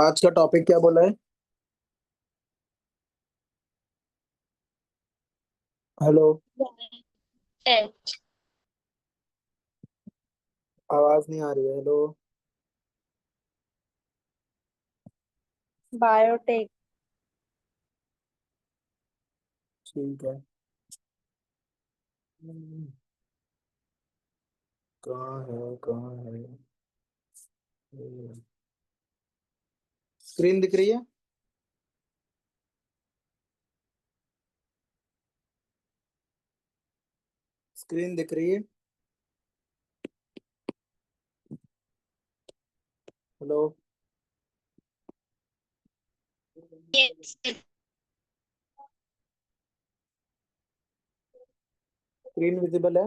आज का टॉपिक क्या बोला है? हेलो। आवाज नहीं आ रही है। हेलो। बायोटेक। ठीक है। कहाँ है, कहाँ है? स्क्रीन दिख रही है? स्क्रीन दिख रही है? हेलो। Yes. स्क्रीन विजिबल है?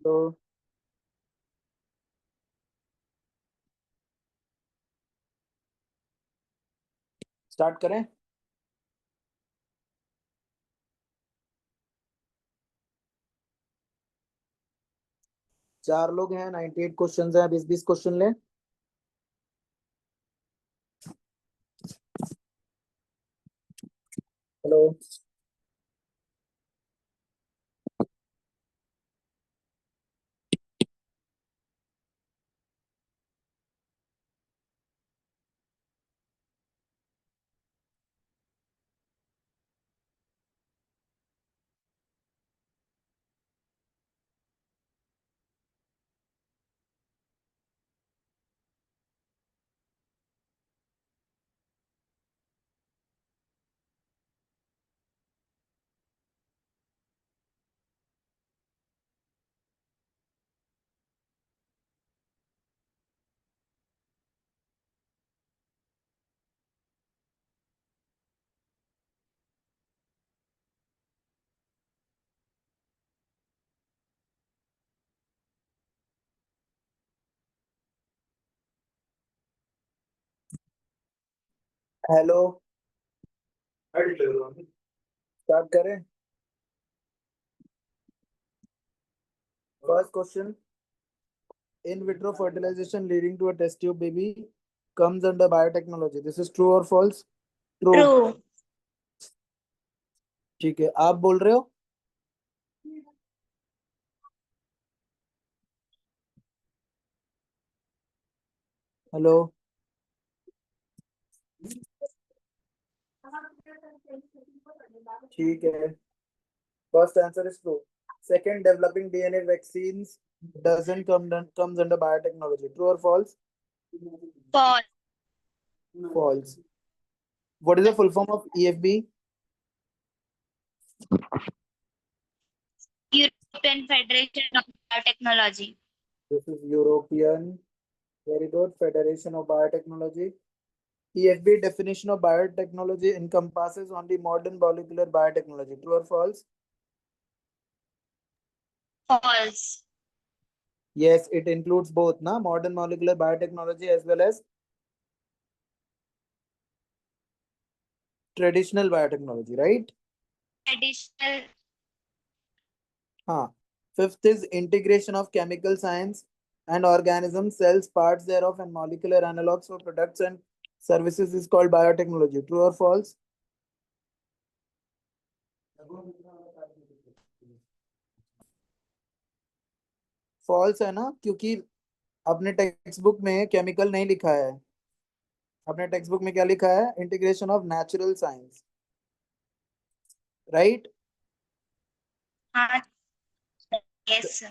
हेलो। स्टार्ट करें? चार लोग हैं, 98 क्वेश्चन हैं, 20-20 क्वेश्चन ले। हेलो। हेलो। स्टार्ट करें? First question. In vitro fertilization leading to a test tube baby comes under biotechnology. This is true or false? True. True. ठीक है, आप बोल रहे हो? हेलो। ठीक है। First answer is true. Second, developing DNA vaccines doesn't comes under biotechnology. True or false? False. False. What is the full form of EFB? European Federation of Biotechnology. This is European. Very good. Federation of Biotechnology. EFB definition of biotechnology encompasses only modern molecular biotechnology. True or false? False. Yes, it includes both, na modern molecular biotechnology as well as traditional biotechnology, right? Additional. हाँ. Fifth is integration of chemical science and organism cells, parts thereof, and molecular analogs for products and services is called biotechnology. True or false? False है ना, क्योंकि अपने text book में chemical नहीं लिखा है। अपने टेक्स्ट बुक में क्या लिखा है? Integration of natural science, right? Yes.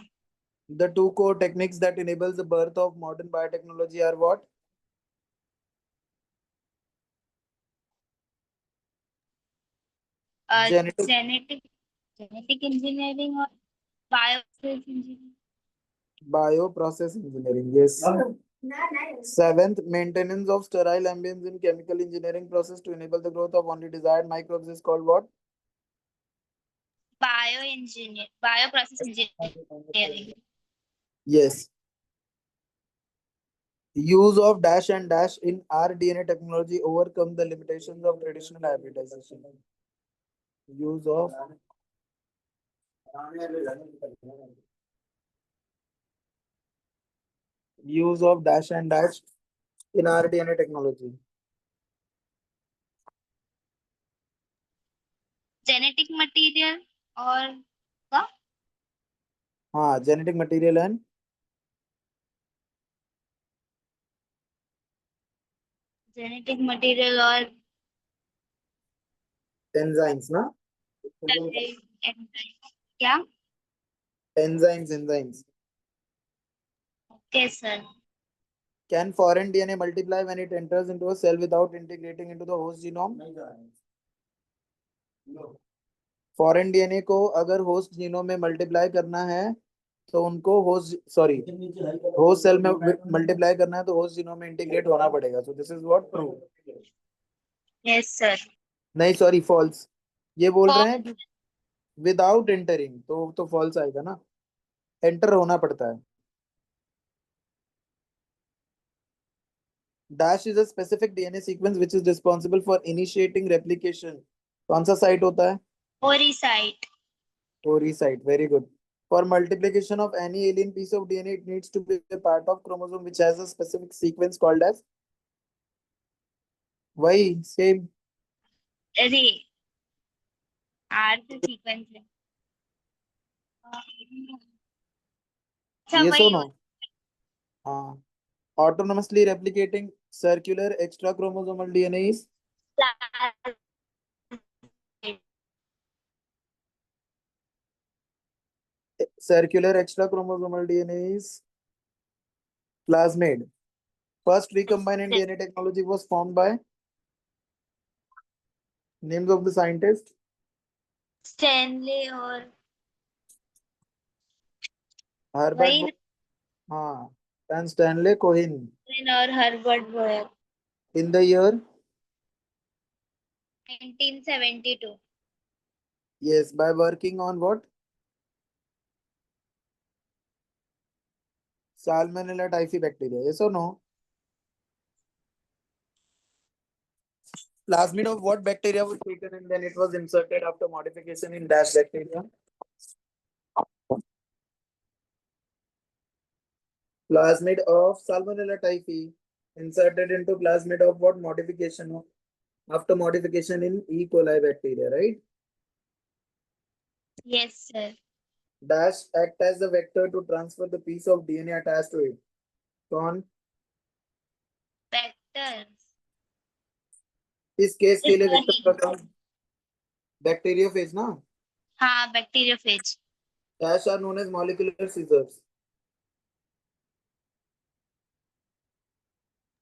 The two core techniques that enables the birth of modern biotechnology are what? Genetic Genetic. Genetic engineering or bioprocess engineering. bioprocess engineering. Yes. Seventh, maintenance of sterile ambience in chemical engineering process to enable the growth of only desired microbes is called what? bioprocess engineering. Yes. Use of dash and dash in rDNA technology overcome the limitations of traditional hybridization. Use of dash and dash in rDNA technology. Genetic material और क्या? हाँ, genetic material and Genetic material और enzymes, ना? क्या? Enzymes. Okay, sir. Can foreign DNA multiply when it enters into a cell without integrating into the host genome? Foreign DNA को अगर host genome में multiply करना है तो उनको होस्ट सेल में मल्टीप्लाई करना है तो होस्ट जीनोम में इंटीग्रेट होना पड़ेगा. So this is what true. Yes, sir. नहीं, सॉरी, फॉल्स. ये बोल रहे False. हैं कि विदाउट एंटरिंग, तो फॉल्स आएगा ना. एंटर होना पड़ता है. Dash is a specific DNA sequence which is responsible for initiating replication. कौन सा साइट होता है? Ori site. Ori site. Very good. For multiplication of any alien piece of DNA, it needs to be a part of chromosome which has a specific sequence called as. Why? Same. अरे R से sequence है. अच्छा Yes or वही no? हाँ. Autonomously replicating circular extra chromosomal DNA is होता circular extra chromosomal DNA is plasmid. First recombinant DNA technology was formed by names of the scientist. Stanley और Herbert. वही हाँ. And Stanley Cohen. और Herbert Boyer. In the year. 1972. Yes, by working on what? Salmonella typhi bacteria. Yes or no? Plasmid of what bacteria was taken and then it was inserted after modification in dash bacteria? Plasmid of Salmonella typhi inserted into plasmid of what modification? After modification in E. coli bacteria, right? Yes, sir. Dash act as the vector to transfer the piece of DNA attached to it. कौन? Vectors. इस case के लिए vector का काम bacteriophage ना. हाँ bacteriophage. Dash are known as molecular scissors.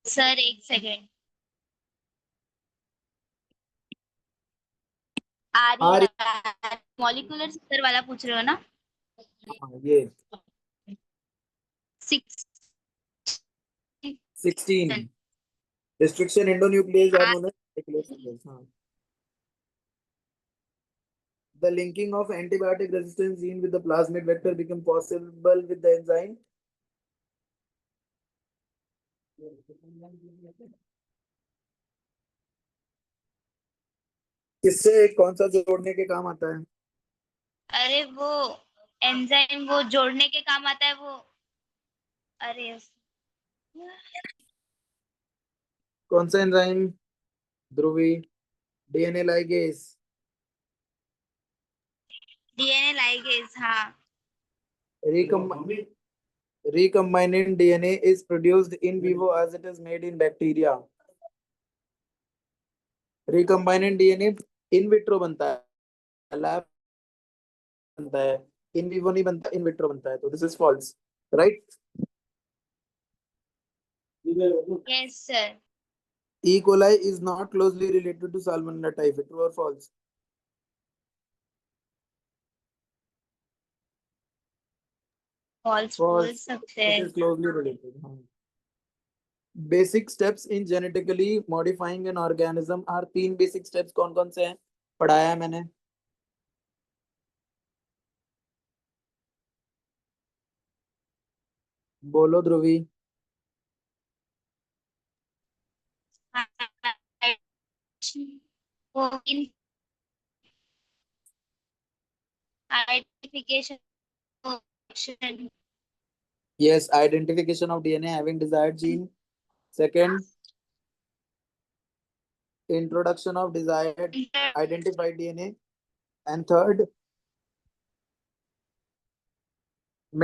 Sir एक second. आ रही है. मॉलिक्यूलर सिस्टर वाला पूछ रहे हो ना? ये 16 restriction endonuclease are known as molecular scissors. The linking of antibiotic resistance gene with the plasmid vector become possible with the enzyme. किससे कौन सा जोड़ने के काम आता है? अरे वो एंजाइम वो जोड़ने के काम आता है वो. अरे कौन सा enzyme? Dhruvi. DNA ligase. DNA ligase. हाँ. Recombinant DNA is produced in vivo as it is made in bacteria. Recombinant DNA in vitro बनता है, लैब बनता है, इन विवो नहीं बनता, इन विट्रो बनता है. तो this is false, right? Yes sir. E. coli is not closely related to Salmonella typhi. True or false? False बोल False. सकते It हैं. is closely related. Basic steps in genetically modifying an organism are 3 basic steps. कौन कौन से हैं? पढ़ाया है मैंने. बोलो ध्रुवी। वो in identification. Yes, identification of DNA having desired gene. Second, introduction of desired identified DNA. And third,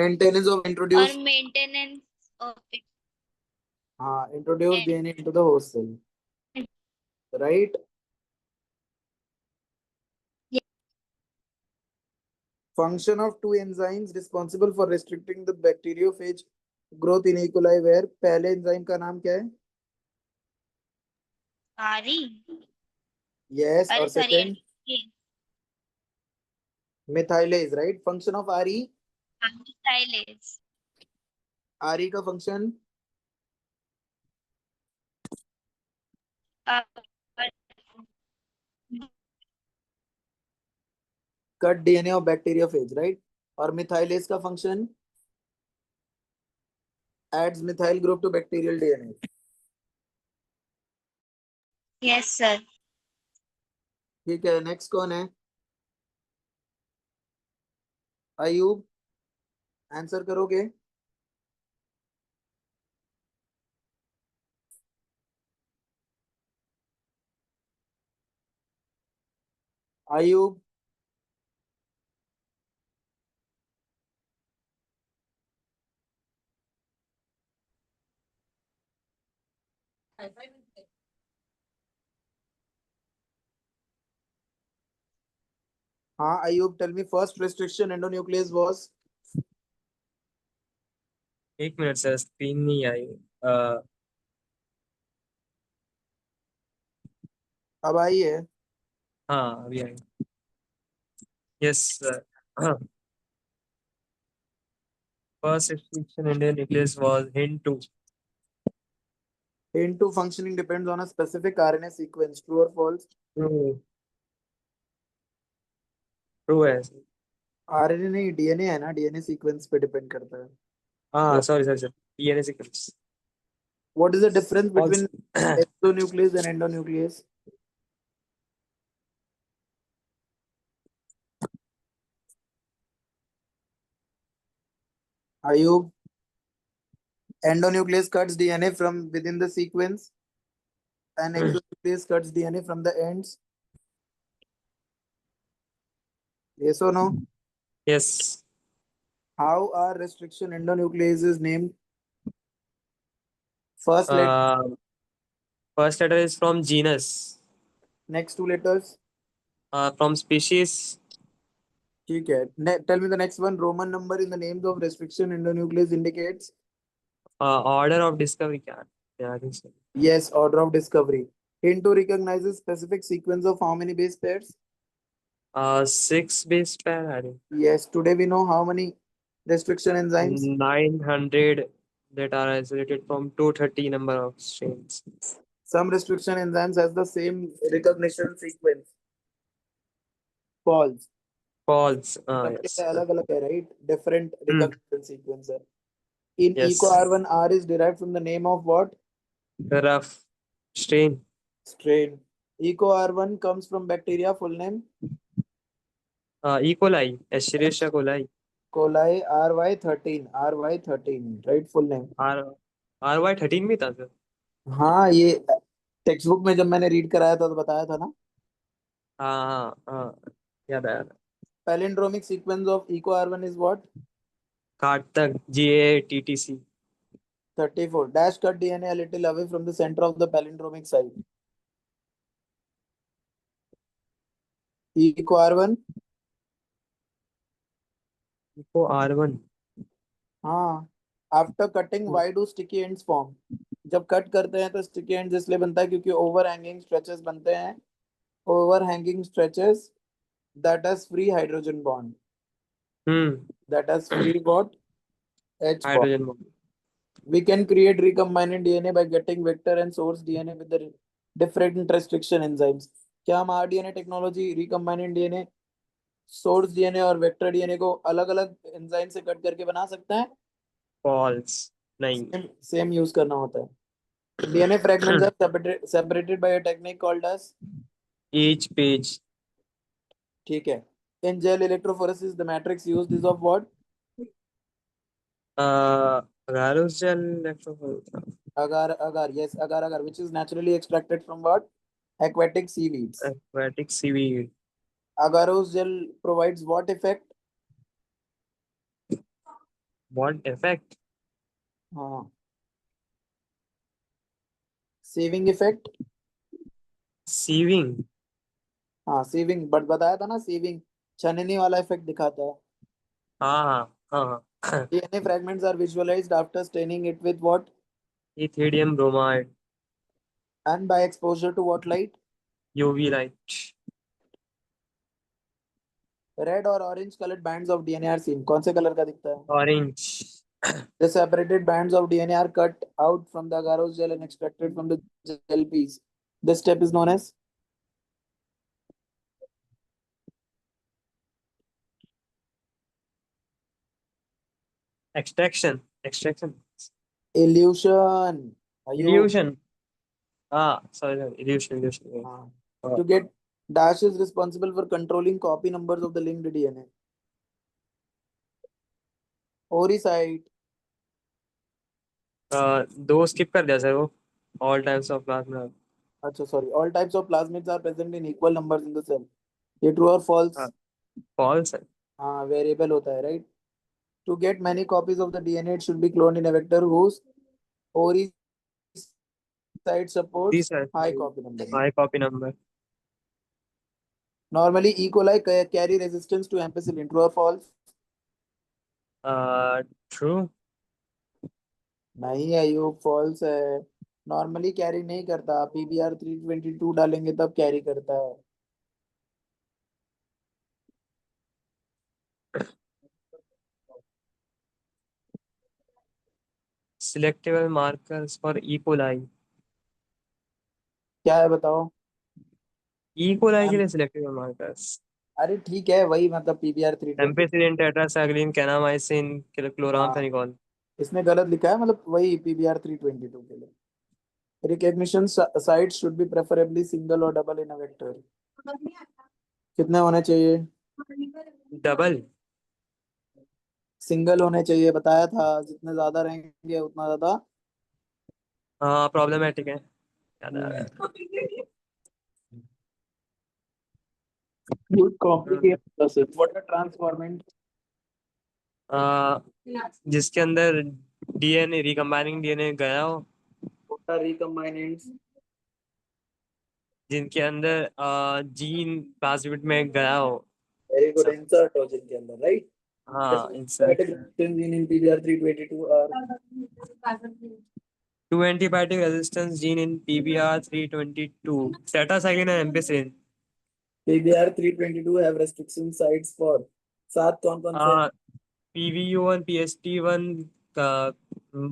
maintenance of और introduced, maintenance of introduced it. DNA into the host cell. Right? Function of two enzymes responsible for restricting the bacteriophage growth in E. coli where पहले enzyme का नाम क्या है? सारी। Yes, अरे और sorry, second methylase, right? Function of RE, silage. RE का function cut DNA of bacteriophage, right? और methylase का function adds methyl group to bacterial DNA. Yes sir. ठीक है, नेक्स्ट कौन है? अयूब, आंसर करोगे? अयूब, हाँ Ayub, tell me first restriction endonuclease was. एक मिनट सर, स्क्रीन नहीं आई। अ, अब आई है? हाँ अभी आई। Yes sir. हाँ, first restriction in the nucleus was hint to। Into functioning depends on a specific RNA sequence. True or false? True. True है sir। RNA नहीं, DNA है ना, DNA सीक्वेंस पे डिपेंड करता है. हाँ sorry sir sir, DNA sequence. What is the difference between also. exonuclease and endonuclease? Ayub, endonuclease cuts DNA from within the sequence and exonuclease cuts DNA from the ends. Yes or no? Yes. How are restriction endonucleases named? First letter, first letter is from genus. next two letters. From species. ठीक है. Tell me the next one. Roman number in the names of restriction endonuclease indicates. Order of discovery क्या यार sir? Yes, order of discovery. Hint to recognizes specific sequence of how many base pairs? 6 base pair adding Yes, today we know how many restriction enzymes. 900 that are isolated from 230 number of strains. Some restriction enzymes has the same recognition sequence. False. False. सबके Yes. अलग अलग है, right? Different Hmm. recognition sequence है. In eco Yes. R1, R is derived from the name of what? The rough strain. Strain. Eco R1 comes from bacteria, full name? E. coli. Escherichia coli. Coli RY13. RY13, right? Full name. R RY13 भी था sir. हाँ, ये text book में जब मैंने read कराया था तो बताया था ना. हाँ हाँ हाँ, याद आया। Palindromic sequence of eco R1 is what? कार्टक GATTC। 34. Dash cut DNA a little away from the center of the palindromic site. Eco R1. Eco R1। हाँ. After cutting, why do sticky ends form? जब cut करते हैं तो sticky ends इसलिए बनता है क्योंकि overhanging stretches बनते हैं. Overhanging stretches that has free hydrogen bond. Hmm. That has free what? H bond. Hydrogen bond. We can create recombinant DNA by getting vector and source DNA with the different restriction enzymes. क्या हम RDNA technology recombinant DNA, source DNA और vector DNA को अलग अलग enzyme से cut करके बना सकते हैं? फॉल्स। नहीं। सेम यूज करना होता है। DNA fragments are separated by a technique called as, each page. ठीक है। In gel electrophoresis the matrix used is of what? Agarose gel electrophoresis. Agar, yes, agar, which is naturally extracted from what? Aquatic seaweeds. Aquatic seaweed. Agarose gel provides what effect? What effect? हाँ, saving effect. Sieving. हाँ saving, but बताया था ना, saving छननी वाला effect दिखाता है। हाँ हाँ हाँ हाँ। DNA fragments are visualized after staining it with what? Ethidium bromide. And by exposure to what light? UV light. Red or orange colored bands of DNA are seen, कौन से कलर का दिखता है? Orange. The separated bands of DNA are cut out from the agarose gel and extracted from the gel piece. This step is known as Extraction. Extraction. elution. Ayub. Illusion. Sorry. Illusion. Yeah. हाँ. Uh, To get dash is responsible for controlling copy numbers of the linked DNA. Ori site. दो skip कर दिया sir वो. All types of plasma. अच्छा sorry, all types of plasmids are present in equal numbers in the cell. ये true or false? False. हाँ, variable होता है, right. To get many copies of the DNA it should be cloned in a vector whose ori site supports These are high copy number. high copy number. Normally E. coli carry resistance to ampicillin, true or false? True. नहीं है, ये false है। Normally carry नहीं करता, PBR 322 डालेंगे तब carry करता है। Selectable markers for E. coli. क्या है बताओ? E. coli के लिए selectable markers. अरे ठीक है, वही मतलब पीबीआर 320। Ampicillin, tetracycline, kanamycin, हाँ, chloramphenicol. इसने गलत लिखा है, मतलब वही पीबीआर 322 के लिए। Recognition sites should be preferably single और डबल इन अ वेक्टर। कितने होने चाहिए? Double. सिंगल होने चाहिए, बताया था, जितने ज्यादा रहेंगे उतना ज्यादा। हाँ प्रॉब्लमेटिक है, याद आ हम्म, रहा would है। complicate process. What are transformant? जिसके अंदर डीएनए रिकम्बाइनिंग डीएनए गया हो, What are recombinants? जिनके अंदर जीन प्लाज्मिड में गया हो। Very good, सब। insert हो जिनके अंदर, right? हाँ insert. Static resistance in PBR 322 are two antibiotic resistance gene in PBR 322, tetracycline and ampicillin. PBR 322 have restriction sites for सात कौन कौन से? PVU1, PST1,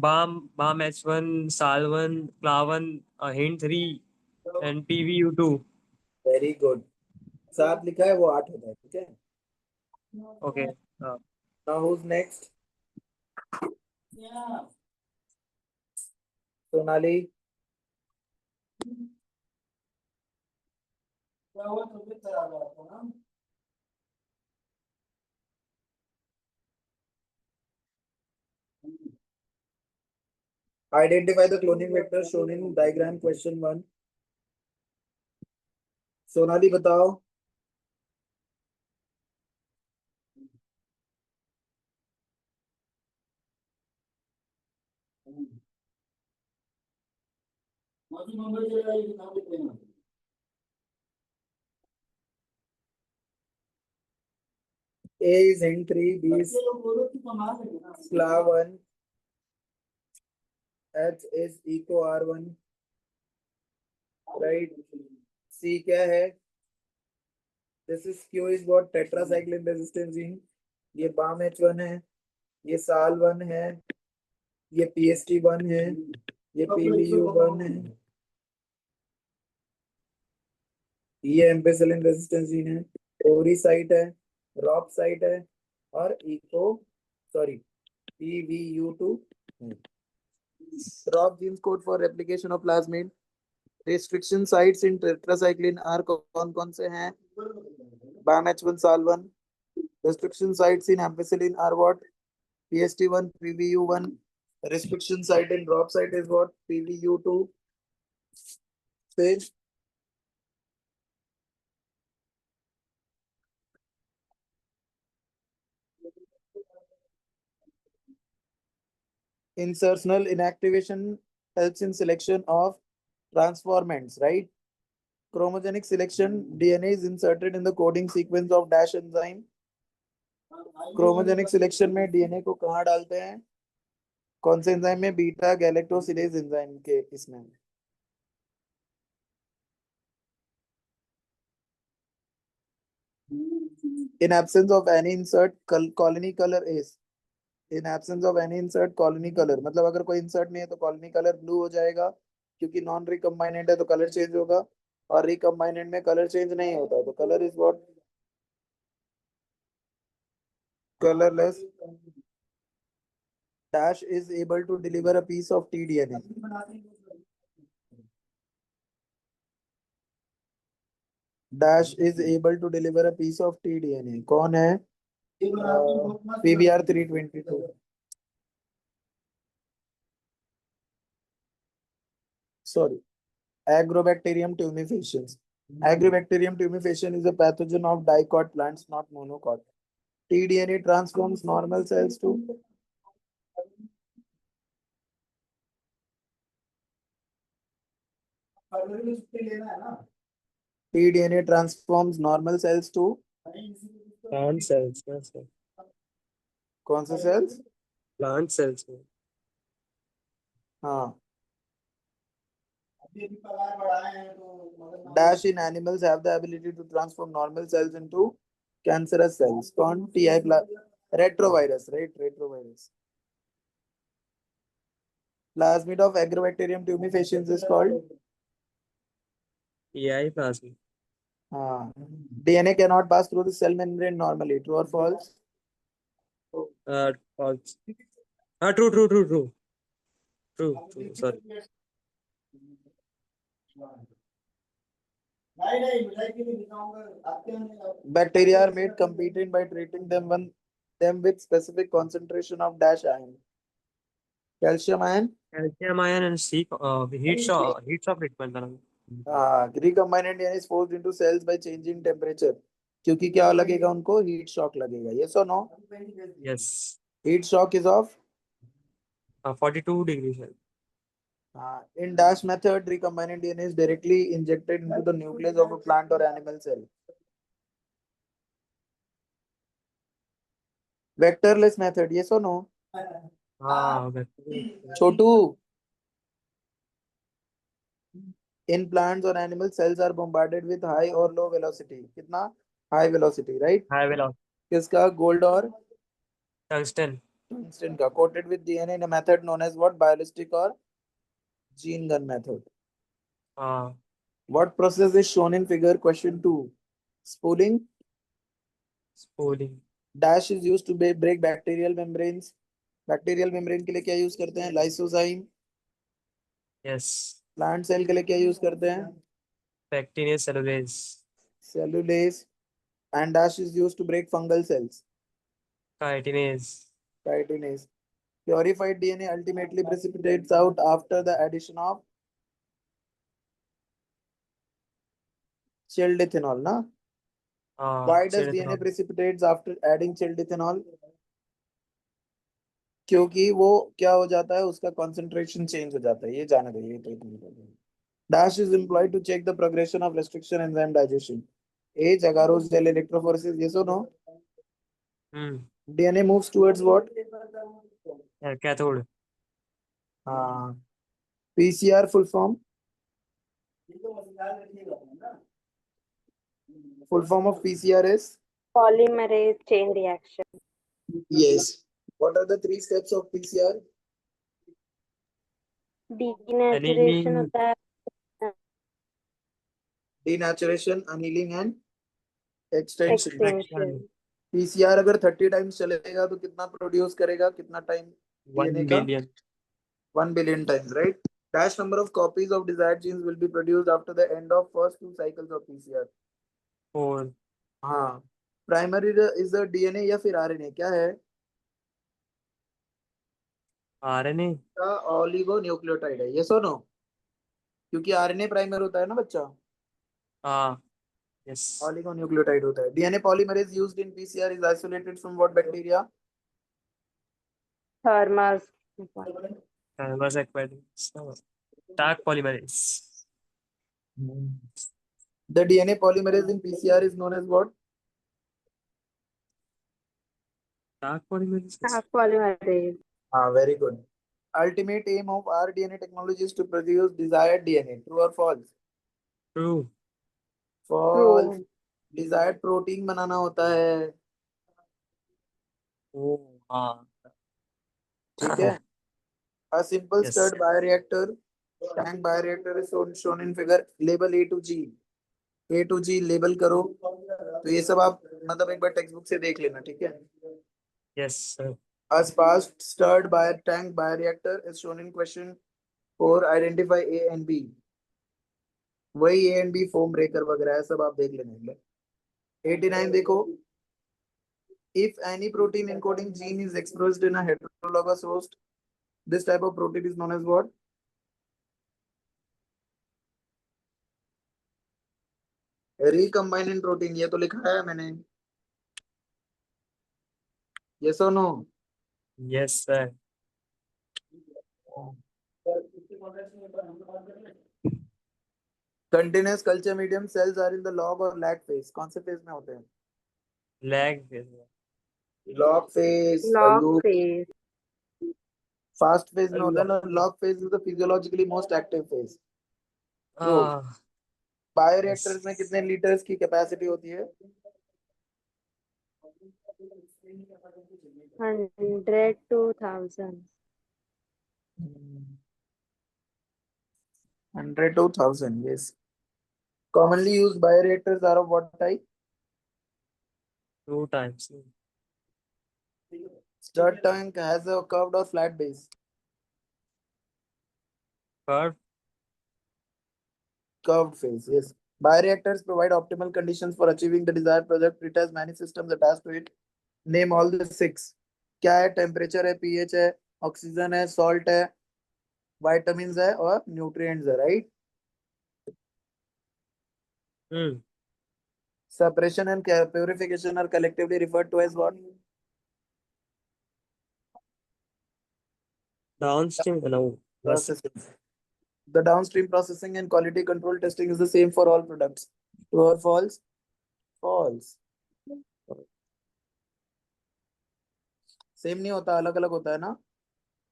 Bam Bam H1, साल1, क्लावन, Hind 3 and PVU2। Very good. सात लिखा है, वो आठ होता है, ठीक है। Okay. Now who's next? Sonali. Identify the cloning vector shown in diagram question 1. Sonali बताओ। A is N3, B is SLA1, H is Eco R1, right? C क्या है? This is Q is what? Tetracycline resistance gene. ये BAM H1 है, ये SAL1 है, ये PST1 है, ये PVU1 है, ये एम्पिसिलिन रेजिस्टेंस जीन है, ओरी साइट है, रॉप साइट है, और eco, sorry, PVU2 Rob genes code for replication of plasmid. Restriction sites in tetracycline are कौन से हैं? BAMH1 SAL1. Restriction sites in ampicillin are what? PST1, PVU1. Restriction site in drop site is what? PVU2. Stage. Insertional inactivation helps in selection of transformants, right? Chromogenic selection, DNA is inserted in the coding sequence of dash enzyme. Chromogenic selection में DNA को कहाँ डालते हैं? कौन से enzyme में? Beta गैलेक्टोसिलेज enzyme के इसमें. In absence of any insert, colony color is. In absence of any insert, colony color मतलब अगर कोई इंसर्ट नहीं है तो colony color blue हो जाएगा, क्योंकि नॉन रिकम्बाइनेंट है तो कलर चेंज होगा, और रिकम्बाइनेंट में कलर चेंज नहीं होता, तो colour is what? Colorless. Dash is able to deliver a piece of tDNA. Dash is able to deliver a piece of tDNA. कौन है? PBR 322. Sorry. Agrobacterium tumefaciens. Agrobacterium tumefaciens is a pathogen of dicot plants, not monocot. tDNA transforms normal cells to tDNA transforms normal cells to Plant cells, yes, sir. कौन से cells? Plant cells. हाँ. Dash in animals have the ability to transform normal cells into cancerous cells. कौन? retrovirus, right? Retrovirus. Plasmid of Agrobacterium tumefaciens is called EI plasmid. DNA cannot pass through the cell membrane normally. True or false? False. True. Sorry. Bacteria are made competent by treating them with specific concentration of dash ion. Calcium ion. Calcium ion and heat shock treatment. Recombinant DNA is forced into cells by changing temperature. क्योंकि क्या लगेगा उनको? Heat shock लगेगा. Yes or no? Yes. Heat shock is of 42 degrees Celsius. In dash method, recombinant DNA is directly injected into the nucleus of a plant or animal cell. Vectorless method, yes or no? Chotu. In plants or animal cells are bombarded with high or low velocity. कितना? High velocity, right? High velocity. किसका? Gold or Tungsten. tungsten का. Coated with DNA in a method known as what? Ballistic or gene gun method. What process is shown in figure question 2? Spooling. Dash is used to break bacterial membranes. Bacterial membrane के लिए क्या use करते हैं? Lysozyme. Yes. Plant cell के लिए क्या use करते हैं? Pectinase cellulase. Cellulase. And dash is used to break fungal cells. Chitinase. Purified DNA ultimately precipitates out after the addition of chilled ethanol, na? Why does DNA precipitates after adding chilled ethanol? क्योंकि वो क्या हो जाता है, उसका concentration change हो जाता है. ये जाना चाहिए. Dash is employed to check the progression of restriction enzyme digestion. Age, agarose gel electrophoresis, yes or no? DNA moves towards what? Cathode. PCR full form? Full form of PCR is? Polymerase chain reaction. Yes. What are the 3 steps of PCR? Denaturation of the Denaturation, annealing and extension. extension. PCR अगर 30 times चलेगा तो कितना produce करेगा? कितना time? 1 billion. 1 billion times, right? Dash number of copies of desired genes will be produced after the end of first 2 cycles of PCR. 4. हाँ, primary is the DNA या फिर RNA, क्या है? RNA. का ऑलिगो न्यूक्लियोटाइड है, ये सुनो, क्योंकि आरएनए प्राइमर होता है ना बच्चा, हाँ. Yes. ऑलिगो न्यूक्लियोटाइड होता है. DNA polymerase used in PCR is isolated from what bacteria? Thermos. Was acquired. Dark polymerase. The DNA polymerase in PCR is known as what? Dark polymerase. Dark polymerase. Very good. Ultimate aim of rDNA technology is to produce desired DNA. True or false? True. False. True. Desired protein बनाना होता है, Oh. हाँ. ठीक है? A simple Yes. stirred bioreactor, tank bioreactor is shown in figure. Label A to G. A to G label करो. तो ये सब आप मतलब एक बार टेक्स्ट बुक से देख लेना, ठीक है? Yes, sir. A fast stirred tank bioreactor is shown in question 4. Identify A and B. वही A and B foam breaker वगैरह है, सब आप देख लेना. 89 देखो. If any protein encoding gene is expressed in a heterologous host, this type of protein is known as what? Recombinant protein. ये तो लिखा है मैंने. Yes or no? Yes, sir. Continuous culture medium cells are in the log or lag phase. कौन से phase में होते हैं? Lag. Log phase. Log loop. phase. Fast phase में होता है ना. Log phase is the physiologically most active phase. True. Ah. Bioreactors में कितने लीटर्स की कैपेसिटी होती है? 100 to 1000. 100 to 1000. Yes. Commonly used bioreactors are of what type? 2 times. Stirred tank has a curved or flat base. Curve. Curved face. Yes. Bioreactors provide optimal conditions for achieving the desired product. It has many systems attached to it. Name all the 6. क्या है? Temperature है, pH है, oxygen है, salt है, vitamin है और nutrients है, right? Separation and purification are collectively referred to as what? Downstream. No. Processing. The downstream processing and quality control testing is the same for all products. True or false? False. Same नहीं होता, अलग अलग होता है ना.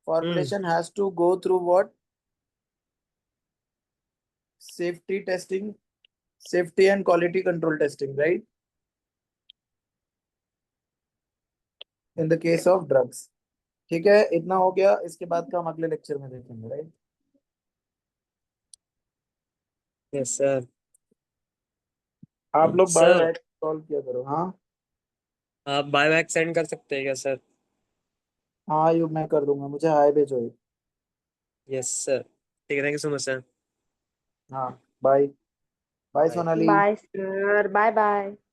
Formulation has to go through what? Safety testing, safety and quality control testing, right? In the case of drugs. ठीक है, इतना हो गया. इसके बाद का हम अगले लेक्चर में देखेंगे, राइट? Yes, sir. आप लोग Sir. बायो सॉल्व किया करो. हाँ आप बायोवैक सेंड कर सकते हैं क्या सर? हाँ, यू मैं कर दूंगा. मुझे हाई भेजो. Yes sir. ठीक है. Thank you so much sir. हाँ, bye bye Bye. Sonali. Bye, sir. Bye bye.